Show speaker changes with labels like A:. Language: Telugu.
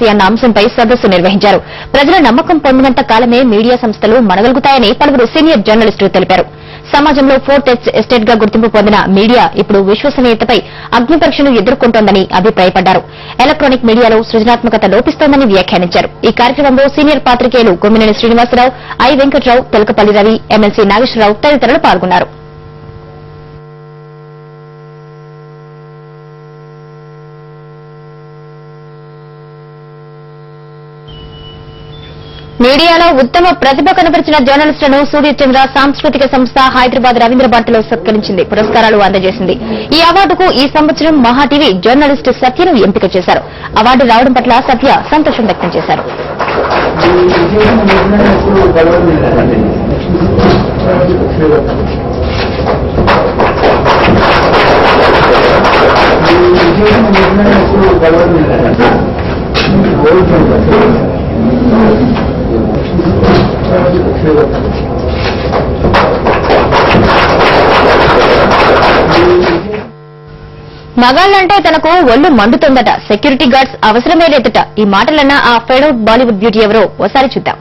A: డెమోక్రసీ అన్న అంశంపై సదస్సు నిర్వహించారు. ప్రజల నమ్మకం పొందినంత కాలమే మీడియా సంస్థలు మనగలుగుతాయని పలువురు సీనియర్ జర్నలిస్టులు తెలిపారు. సమాజంలో ఫోర్త్ ఎస్టేట్ గా గుర్తింపు పొందిన మీడియా ఇప్పుడు విశ్వసనీయతపై అగ్ని పరీక్షను ఎదుర్కొంటోందని అభిప్రాయపడ్డారు. ఎలక్ట్రానిక్ మీడియాలో సృజనాత్మకత లోపిస్తోందని వ్యాఖ్యానించారు. ఈ కార్యక్రమంలో సీనియర్ పాత్రికేయులు కొమ్మినేని శ్రీనివాసరావు, ఐ వెంకట్రావు, తెలకపల్లి రవి, ఎమ్మెల్సీ నాగేశ్వరరావు తదితరులు పాల్గొన్నారు. మీడియాలో ఉత్తమ ప్రతిభ కనబరిచిన జర్నలిస్టులను సూర్యచంద్ర సాంస్కృతిక సంస్థ హైదరాబాద్ రవీంద్ర భారతిలో సత్కరించింది, పురస్కారాలు అందజేసింది. ఈ అవార్డుకు ఈ సంవత్సరం మహా టీవీ జర్నలిస్టు సత్యను ఎంపిక చేశారు. అవార్డు రావడం పట్ల సత్య సంతోషం వ్యక్తం చేశారు. మగాళ్లంటే తనకు ఒళ్ళు మండుతోందట, సెక్యూరిటీ గార్డ్స్ అవసరమే లేదట. ఈ మాటలన్నా ఆ ఫెడౌట్ బాలీవుడ్ బ్యూటీ ఎవరో ఓసారి చూద్దాం.